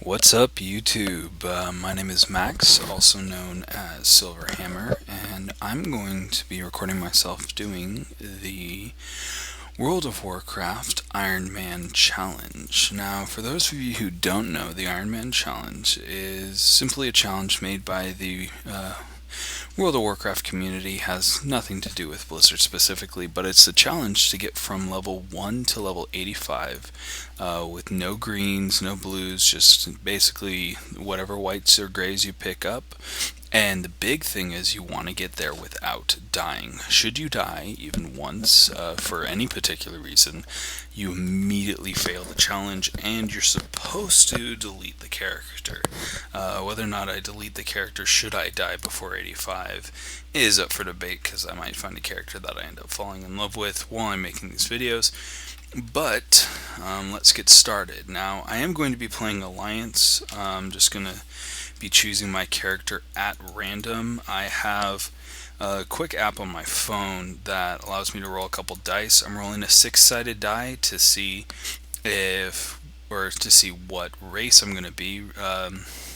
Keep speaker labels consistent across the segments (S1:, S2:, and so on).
S1: What's up, YouTube? My name is Max, also known as Sylverhammer, and I'm going to be recording myself doing the World of Warcraft Ironman Challenge. Now, for those of you who don't know, the Ironman Challenge is simply a challenge made by the World of Warcraft community. Has nothing to do with Blizzard specifically, but it's a challenge to get from level 1 to level 85 with no greens, no blues, just basically whatever whites or grays you pick up. And the big thing is you want to get there without dying. Should you die even once for any particular reason, you immediately fail the challenge and you're supposed to delete the character. Whether or not I delete the character should I die before 85 is up for debate, because I might find a character that I end up falling in love with while I'm making these videos. But let's get started. Now, I am going to be playing Alliance. I'm just going to be choosing my character at random. I have a quick app on my phone that allows me to roll a couple dice. I'm rolling a six-sided die to see what race I'm going to be.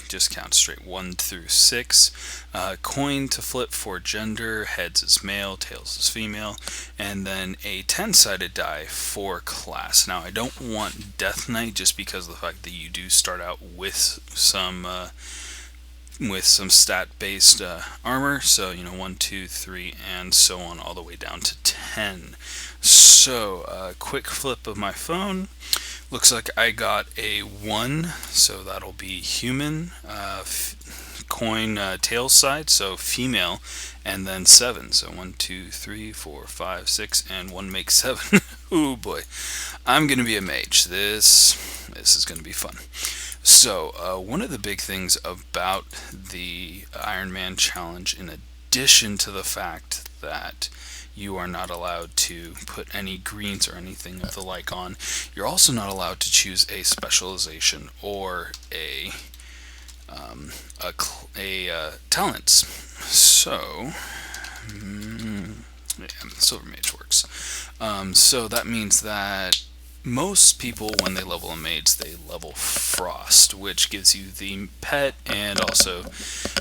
S1: Just count straight 1 through 6. Coin to flip for gender, heads is male, tails is female, and then a 10-sided die for class. Now, I don't want Death Knight just because of the fact that you do start out with some stat-based armor, so 1, 2, 3, and so on, all the way down to 10. So, quick flip of my phone. Looks like I got a 1, so that'll be human. Coin tail side, so female, and then 7. So 1, 2, 3, 4, 5, 6, and 1 makes 7. Ooh boy, I'm gonna be a mage. This is gonna be fun. So one of the big things about the Ironman challenge, in addition to the fact that you are not allowed to put any greens or anything of the like on, you're also not allowed to choose a specialization or a talents. So yeah, Silver Mage works. So that means that most people, when they level a mage, they level Frost, which gives you the pet and also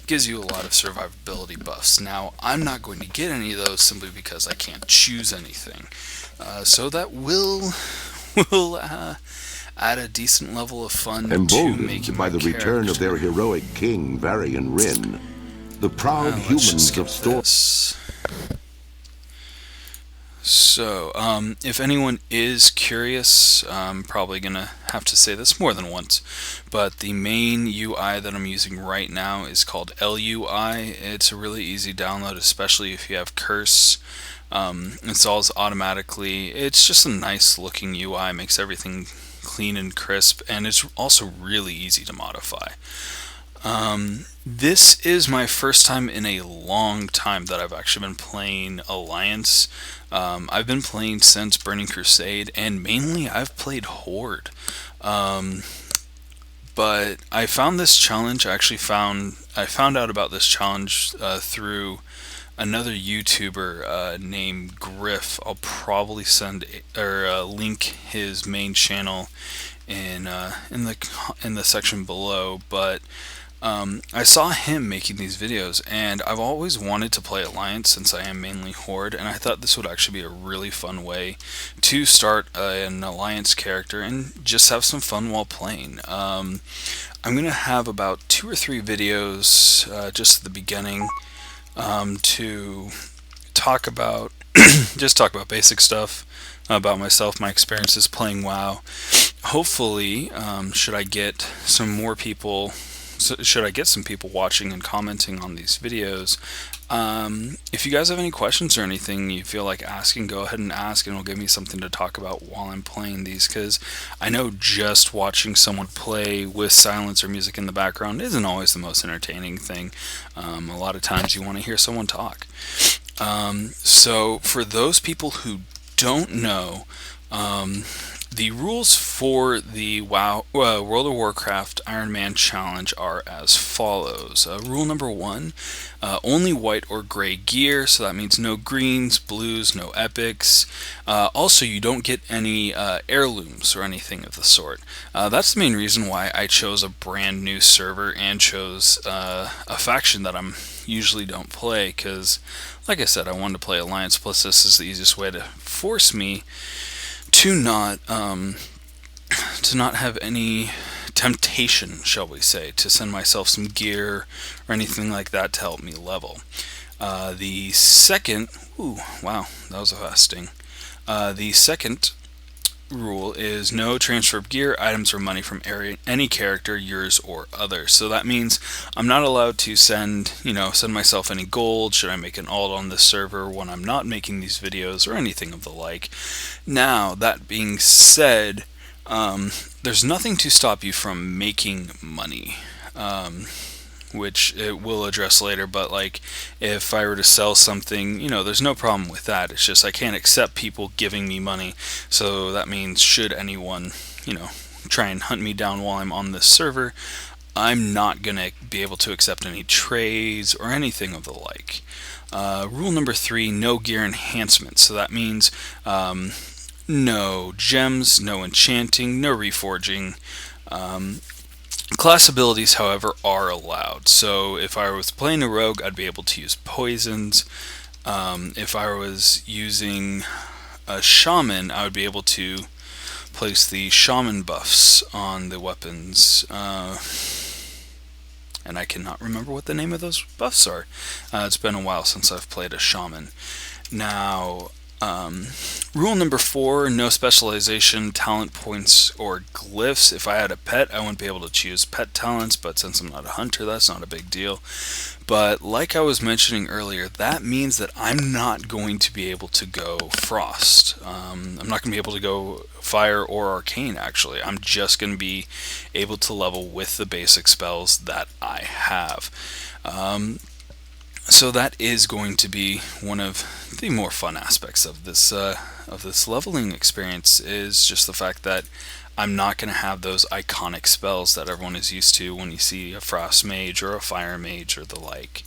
S1: gives you a lot of survivability buffs. Now, I'm not going to get any of those simply because I can't choose anything. So that will add a decent level of fun to making my
S2: by the return of their heroic king, Varian Wrynn, the proud humans of Storm.
S1: So, if anyone is curious, I'm probably going to have to say this more than once, but the main UI that I'm using right now is called LUI. It's a really easy download, especially if you have Curse. Installs automatically. It's just a nice looking UI, makes everything clean and crisp, and it's also really easy to modify. This is my first time in a long time that I've actually been playing Alliance. I've been playing since Burning Crusade, and mainly I've played Horde. But I found this challenge, I found out about this challenge through another YouTuber named Griff. I'll probably link his main channel in the section below, but I saw him making these videos, and I've always wanted to play Alliance since I am mainly Horde, and I thought this would actually be a really fun way to start an Alliance character and just have some fun while playing. I'm going to have about 2 or 3 videos just at the beginning to talk about talk about basic stuff about myself, my experiences playing WoW. Hopefully, should I get some people watching and commenting on these videos, if you guys have any questions or anything you feel like asking, go ahead and ask, and it'll give me something to talk about while I'm playing these, because I know just watching someone play with silence or music in the background isn't always the most entertaining thing. A lot of times you want to hear someone talk. So for those people who don't know, The rules for the World of Warcraft Ironman challenge are as follows. Rule number one: only white or gray gear, so that means no greens, blues, no epics. Also, you don't get any heirlooms or anything of the sort. That's the main reason why I chose a brand new server and chose a faction that I'm usually don't play, because, like I said, I wanted to play Alliance. Plus, this is the easiest way to force me to not have any temptation, shall we say, to send myself some gear or anything like that to help me level. The second, ooh, wow, that was a fast sting. The second rule is no transfer of gear, items, or money from any character, yours or others. So that means I'm not allowed to send myself any gold should I make an alt on this server when I'm not making these videos or anything of the like. Now, that being said, there's nothing to stop you from making money. Which it will address later, but like if I were to sell something, there's no problem with that. It's just I can't accept people giving me money. So that means should anyone, try and hunt me down while I'm on this server, I'm not going to be able to accept any trades or anything of the like. Rule number 3, no gear enhancement. So that means no gems, no enchanting, no reforging. Class abilities, however, are allowed. So if I was playing a rogue, I'd be able to use poisons. If I was using a shaman, I would be able to place the shaman buffs on the weapons. And I cannot remember what the name of those buffs are. It's been a while since I've played a shaman. Now, rule number 4, no specialization, talent points, or glyphs. If I had a pet, I wouldn't be able to choose pet talents, but since I'm not a hunter, that's not a big deal. But like I was mentioning earlier, that means that I'm not going to be able to go frost. I'm not going to be able to go fire or arcane, actually. I'm just going to be able to level with the basic spells that I have. So that is going to be one of the more fun aspects of this leveling experience, is just the fact that I'm not going to have those iconic spells that everyone is used to when you see a frost mage or a fire mage or the like.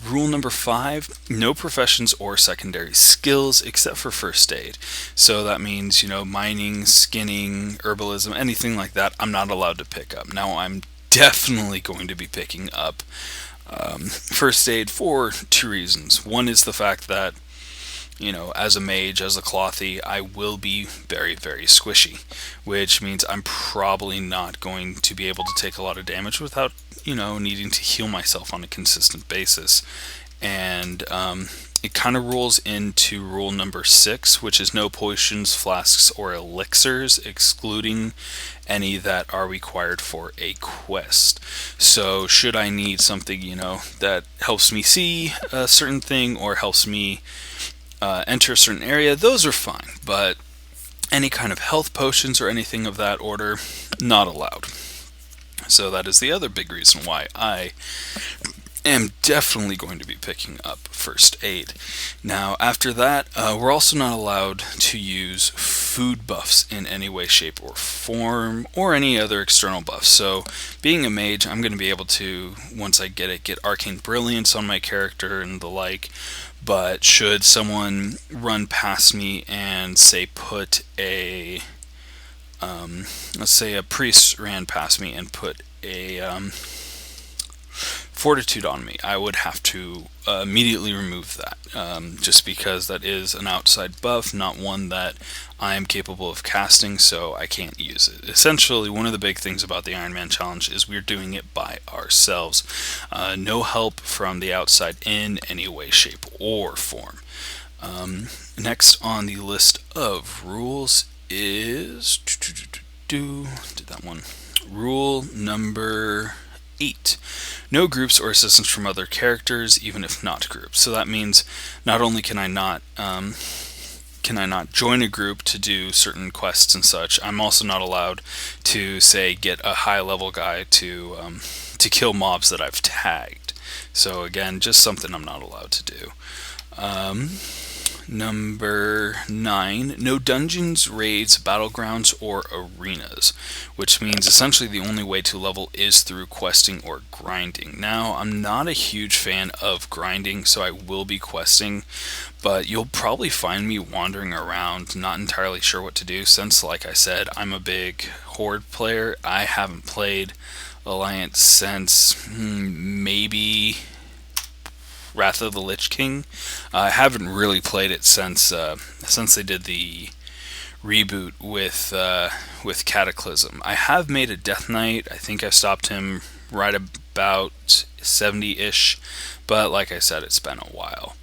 S1: Rule number 5, no professions or secondary skills except for first aid. So that means, mining, skinning, herbalism, anything like that, I'm not allowed to pick up. Now, I'm definitely going to be picking up first aid for 2 reasons. One is the fact that, as a mage, as a clothy, I will be very, very squishy, which means I'm probably not going to be able to take a lot of damage without, needing to heal myself on a consistent basis. And it kind of rolls into rule number 6, which is no potions, flasks, or elixirs, excluding any that are required for a quest. So should I need something, that helps me see a certain thing or helps me enter a certain area, those are fine. But any kind of health potions or anything of that order, not allowed. So that is the other big reason why I am definitely going to be picking up first aid. Now, after that, we're also not allowed to use food buffs in any way, shape, or form, or any other external buffs. So, being a mage, I'm going to be able to, once I get it, get Arcane Brilliance on my character and the like. But should someone run past me and, say, put a... let's say a priest ran past me and put a... Fortitude on me, I would have to immediately remove that, just because that is an outside buff, not one that I am capable of casting, so I can't use it. Essentially, one of the big things about the Ironman challenge is we're doing it by ourselves. No help from the outside in any way, shape, or form. Next on the list of rules is... did that one. Rule number 8. No groups or assistance from other characters, even if not groups. So that means not only can I not join a group to do certain quests and such, I'm also not allowed to, say, get a high level guy to kill mobs that I've tagged. So again, just something I'm not allowed to do. Number 9, no dungeons, raids, battlegrounds, or arenas, which means essentially the only way to level is through questing or grinding. Now, I'm not a huge fan of grinding, so I will be questing, but you'll probably find me wandering around, not entirely sure what to do, since, like I said, I'm a big Horde player. I haven't played Alliance since maybe Wrath of the Lich King. I haven't really played it since they did the reboot with Cataclysm. I have made a Death Knight. I think I stopped him right about 70-ish, but like I said, it's been a while.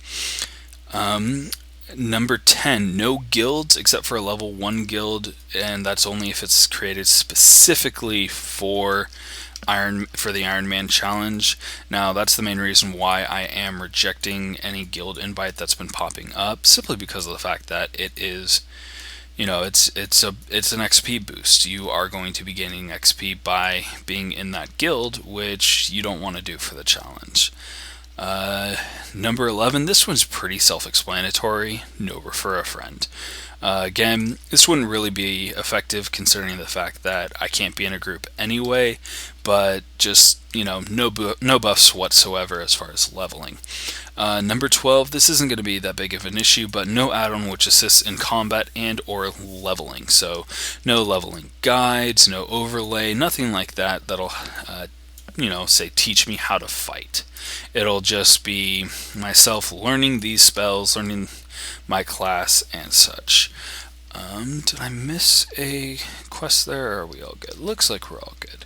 S1: Number 10, no guilds except for a level 1 guild, and that's only if it's created specifically for the Ironman challenge. Now, that's the main reason why I am rejecting any guild invite that's been popping up, simply because of the fact that it is, it's an XP boost. You are going to be gaining XP by being in that guild, which you don't want to do for the challenge. Number 11, this one's pretty self-explanatory. No, refer a friend. Again, this wouldn't really be effective considering the fact that I can't be in a group anyway, but just, no buffs whatsoever as far as leveling. Number 12, this isn't going to be that big of an issue, but no add-on which assists in combat and or leveling. So no leveling guides, no overlay, nothing like that that'll say teach me how to fight. It'll just be myself learning these spells, learning my class and such. Did I miss a quest there, or are we all good? Looks like we're all good.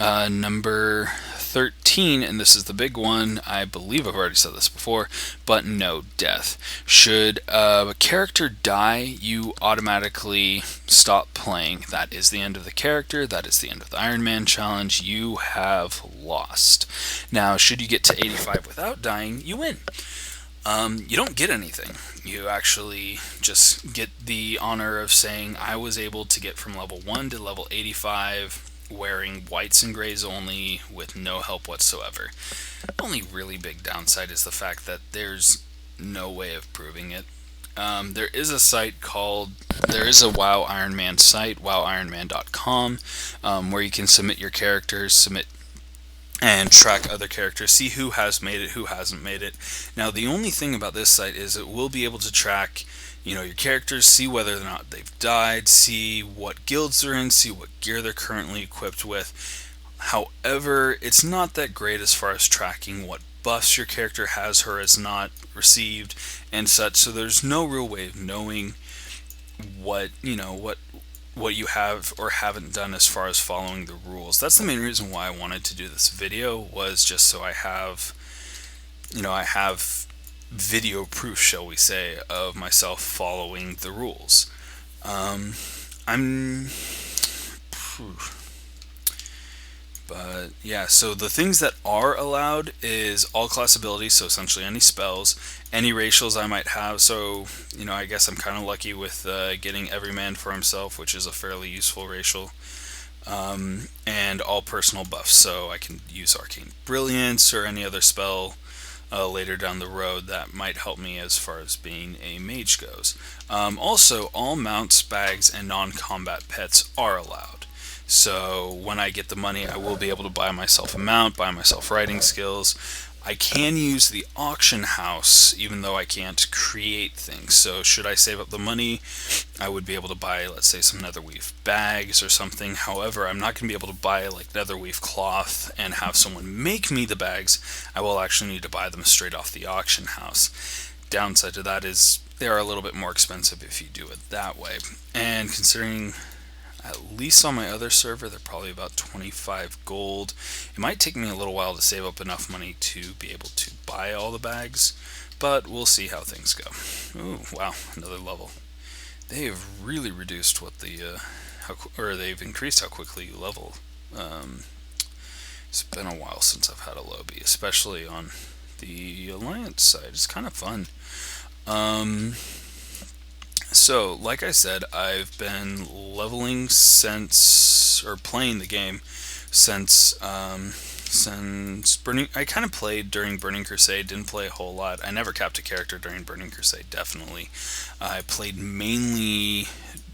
S1: Number 13, and this is the big one. I believe I've already said this before, but no death. Should a character die, you automatically stop playing. That is the end of the character. That is the end of the Ironman challenge. You have lost. Now, should you get to 85 without dying, you win. You don't get anything. You actually just get the honor of saying, I was able to get from level 1 to level 85 wearing whites and grays only with no help whatsoever. The only really big downside is the fact that there's no way of proving it. There is a WoW Ironman site, wowironman.com, where you can submit your characters, and track other characters, see who has made it, who hasn't made it. Now, the only thing about this site is it will be able to track, your characters, see whether or not they've died, see what guilds they're in, see what gear they're currently equipped with. However, it's not that great as far as tracking what buffs your character has or has not received and such, so there's no real way of knowing what you have or haven't done as far as following the rules. That's the main reason why I wanted to do this video, was just so I have video proof, shall we say, of myself following the rules. But yeah, so the things that are allowed is all class abilities, so essentially any spells, any racials I might have. So, I guess I'm kind of lucky with getting Every Man for Himself, which is a fairly useful racial, and all personal buffs, so I can use Arcane Brilliance or any other spell later down the road that might help me as far as being a mage goes. Also, all mounts, bags, and non-combat pets are allowed. So when I get the money, I will be able to buy myself a mount, buy myself riding skills. I can use the auction house, even though I can't create things. So should I save up the money, I would be able to buy, let's say, some netherweave bags or something. However, I'm not going to be able to buy like netherweave cloth and have someone make me the bags. I will actually need to buy them straight off the auction house. Downside to that is they are a little bit more expensive if you do it that way. And considering, at least on my other server, they're probably about 25 gold. It might take me a little while to save up enough money to be able to buy all the bags, but we'll see how things go. Ooh, wow, another level. They have really reduced what they've increased how quickly you level. It's been a while since I've had a lobby, especially on the Alliance side. It's kind of fun. So, like I said, I've been leveling playing the game since since Burning. I kind of played during Burning Crusade, didn't play a whole lot. I never capped a character during Burning Crusade, definitely. I played mainly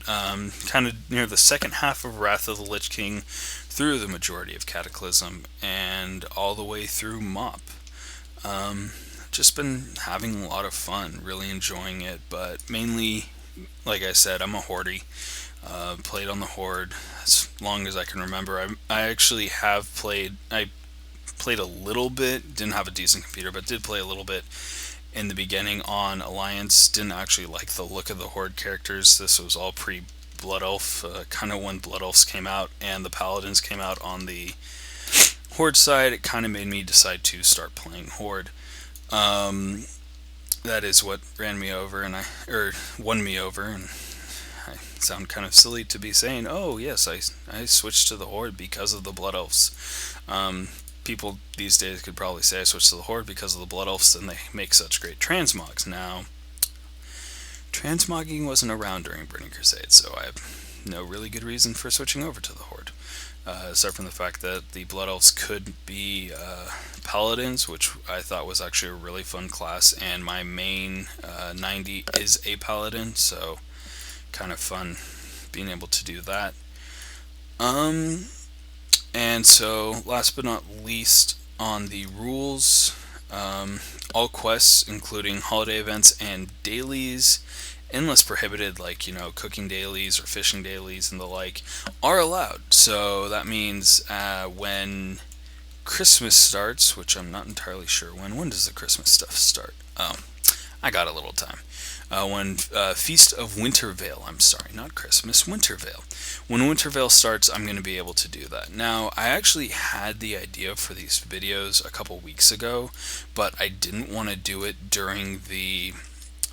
S1: kind of near the second half of Wrath of the Lich King through the majority of Cataclysm and all the way through Mop. Um, just been having a lot of fun, really enjoying it, but mainly, like I said, I'm a Horde. Played on the Horde as long as I can remember. I actually have played. I played a little bit. Didn't have a decent computer, but did play a little bit in the beginning on Alliance. Didn't actually like the look of the Horde characters. This was all pre Blood Elf, kind of when Blood Elves came out and the Paladins came out on the Horde side. It kind of made me decide to start playing Horde. Um, that is what ran me over, or won me over, and I sound kind of silly to be saying, oh yes, I switched to the Horde because of the Blood Elves. People these days could probably say I switched to the Horde because of the Blood Elves, and they make such great transmogs. Now, transmogging wasn't around during Burning Crusade, so I have no really good reason for switching over to the Horde. Aside from the fact that the Blood Elves could be Paladins, which I thought was actually a really fun class, and my main 90 is a Paladin, so kind of fun being able to do that. Um, and so, last but not least, on the rules, all quests, including holiday events and dailies, unless prohibited, like, cooking dailies or fishing dailies and the like, are allowed. So that means when Christmas starts, which I'm not entirely sure when does the Christmas stuff start? Oh, I got a little time. When Feast of Wintervale, I'm sorry, not Christmas, Wintervale. When Wintervale starts, I'm going to be able to do that. Now, I actually had the idea for these videos a couple weeks ago, but I didn't want to do it during the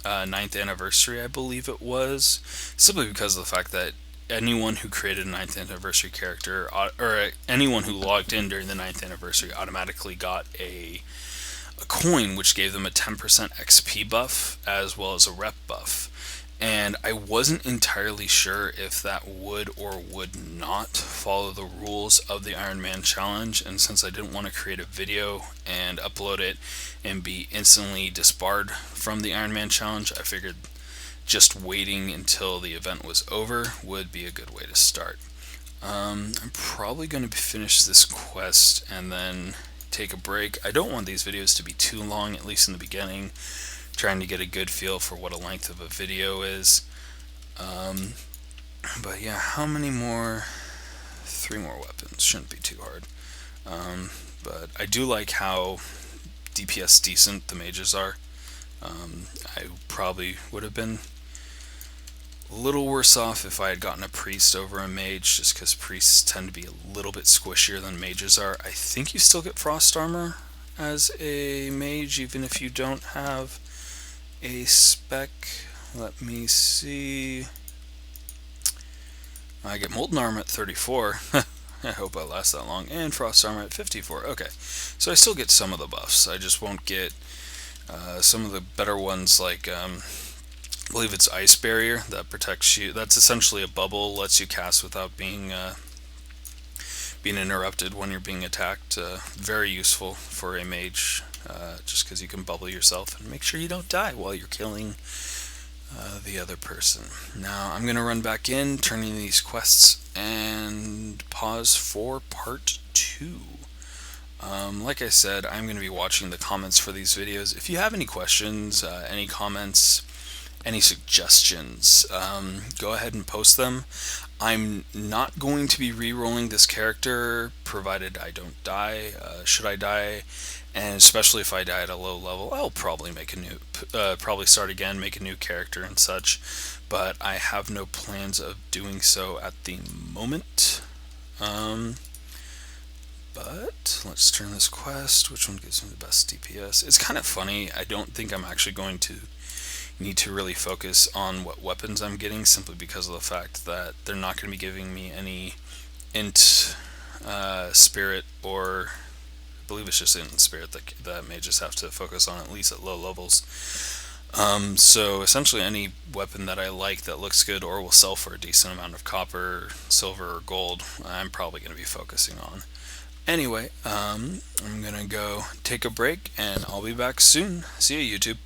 S1: 9th anniversary, I believe it was, simply because of the fact that anyone who created a 9th anniversary character, or anyone who logged in during the 9th anniversary, automatically got a coin which gave them a 10% XP buff as well as a rep buff. And I wasn't entirely sure if that would or would not follow the rules of the Ironman challenge, and since I didn't want to create a video and upload it and be instantly disbarred from the Ironman challenge, I figured just waiting until the event was over would be a good way to start. I'm probably going to finish this quest and then take a break. I don't want these videos to be too long, at least in the beginning, trying to get a good feel for what a length of a video is. But yeah, how many more? 3 more weapons. Shouldn't be too hard. But I do like how DPS decent the mages are. I probably would have been a little worse off if I had gotten a priest over a mage, just because priests tend to be a little bit squishier than mages are. I think you still get frost armor as a mage, even if you don't have a spec. Let me see. I get molten armor at 34. I hope I last that long. And frost armor at 54. Okay, so I still get some of the buffs. I just won't get some of the better ones, like I believe it's ice barrier that protects you. That's essentially a bubble, lets you cast without being interrupted when you're being attacked. Very useful for a mage, just because you can bubble yourself and make sure you don't die while you're killing the other person. Now I'm gonna run back in, turn in these quests, and pause for part 2. Like I said, I'm going to be watching the comments for these videos. If you have any questions, any comments, any suggestions, go ahead and post them. I'm not going to be re-rolling this character, provided I don't die. Should I die, and especially if I die at a low level, I'll probably make a new, probably start again, make a new character and such. But I have no plans of doing so at the moment. But let's turn this quest. Which one gives me the best DPS? It's kind of funny. I don't think I'm actually going to need to really focus on what weapons I'm getting, simply because of the fact that they're not going to be giving me any int spirit, or I believe it's just int and spirit that mages have to focus on, at least at low levels. So essentially any weapon that I like that looks good or will sell for a decent amount of copper, silver, or gold, I'm probably going to be focusing on. Anyway, I'm gonna go take a break and I'll be back soon. See you, YouTube.